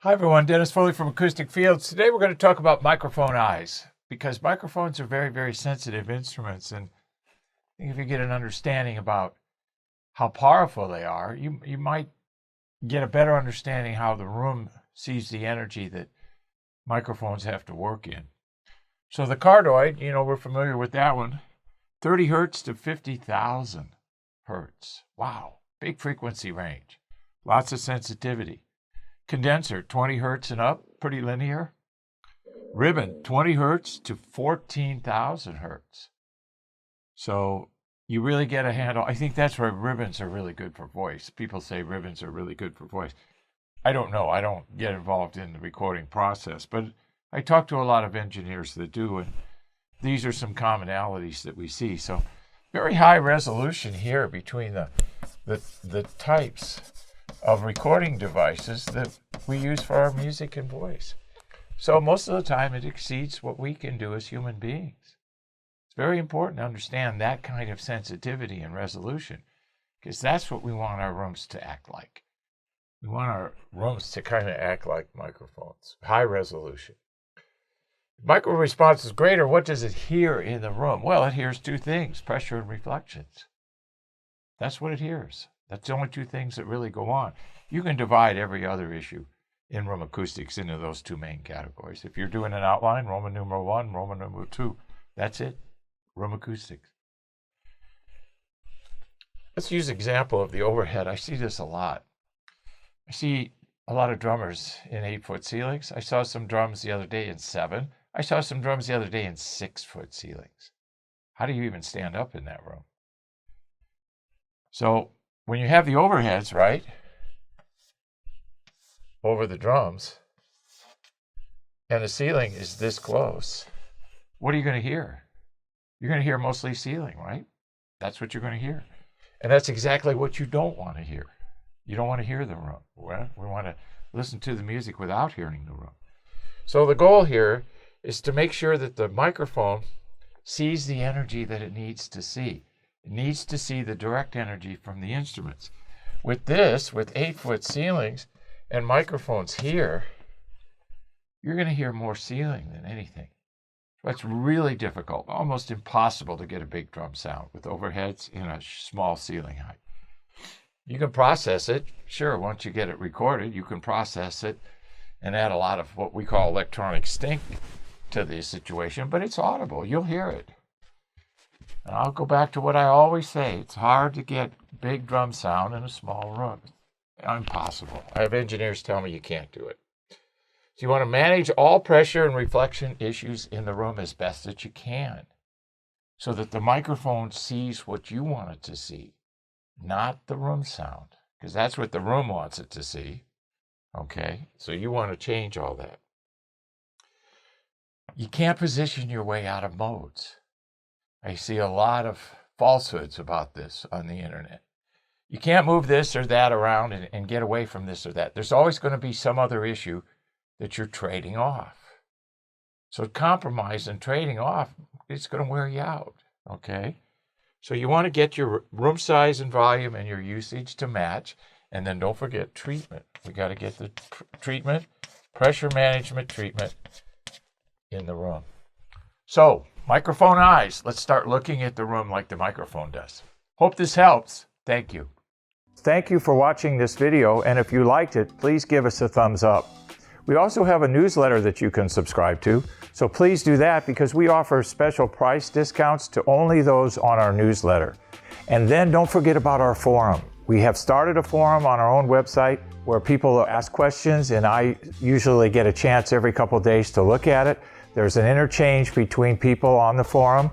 Hi everyone, Dennis Foley from Acoustic Fields. Today we're going to talk about microphone eyes because microphones are very, very sensitive instruments, and I think if you get an understanding about how powerful they are, you might get a better understanding how the room sees the energy that microphones have to work in. So the cardioid, we're familiar with that one, 30 hertz to 50,000 hertz. Wow, big frequency range, lots of sensitivity. Condenser, 20 hertz and up, pretty linear. Ribbon, 20 hertz to 14,000 hertz. So you really get a handle. I think that's where ribbons are really good for voice. People say ribbons are really good for voice. I don't know. I don't get involved in the recording process, but I talk to a lot of engineers that do, and these are some commonalities that we see. So very high resolution here between the types of recording devices that we use for our music and voice. So most of the time it exceeds what we can do as human beings. It's very important to understand that kind of sensitivity and resolution, because that's what we want our rooms to act like. We want our rooms to kind of act like microphones, high resolution. Micro response is greater. What does it hear in the room? Well, it hears two things, pressure and reflections. That's what it hears. That's the only two things that really go on. You can divide every other issue in room acoustics into those two main categories. If you're doing an outline, Roman numeral 1, Roman numeral 2, that's it, room acoustics. Let's use an example of the overhead. I see this a lot. I see a lot of drummers in 8-foot ceilings. I saw some drums the other day in 7. I saw some drums the other day in 6-foot ceilings. How do you even stand up in that room? So when you have the overheads, right, over the drums, and the ceiling is this close, what are you going to hear? You're going to hear mostly ceiling, right? That's what you're going to hear. And that's exactly what you don't want to hear. You don't want to hear the room. We want to listen to the music without hearing the room. So the goal here is to make sure that the microphone sees the energy that it needs to see. It needs to see the direct energy from the instruments. With this, with 8-foot ceilings and microphones here, you're going to hear more ceiling than anything. That's really difficult, almost impossible to get a big drum sound with overheads in a small ceiling height. You can process it, sure, once you get it recorded, you can process it and add a lot of what we call electronic stink to the situation, but it's audible, you'll hear it. And I'll go back to what I always say. It's hard to get big drum sound in a small room. Impossible. I have engineers tell me you can't do it. So you want to manage all pressure and reflection issues in the room as best that you can, so that the microphone sees what you want it to see, not the room sound, because that's what the room wants it to see. Okay? So you want to change all that. You can't position your way out of modes. I see a lot of falsehoods about this on the internet. You can't move this or that around and get away from this or that. There's always going to be some other issue that you're trading off. So compromise and trading off, it's going to wear you out, okay? So you want to get your room size and volume and your usage to match, and then don't forget treatment. We got to get the treatment, pressure management treatment in the room. So, microphone eyes. Let's start looking at the room like the microphone does. Hope this helps. Thank you. Thank you for watching this video, and if you liked it, please give us a thumbs up. We also have a newsletter that you can subscribe to, so please do that because we offer special price discounts to only those on our newsletter. And then don't forget about our forum. We have started a forum on our own website where people ask questions, and I usually get a chance every couple of days to look at it. There's an interchange between people on the forum,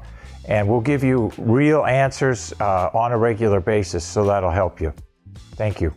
and we'll give you real answers on a regular basis, so that'll help you. Thank you.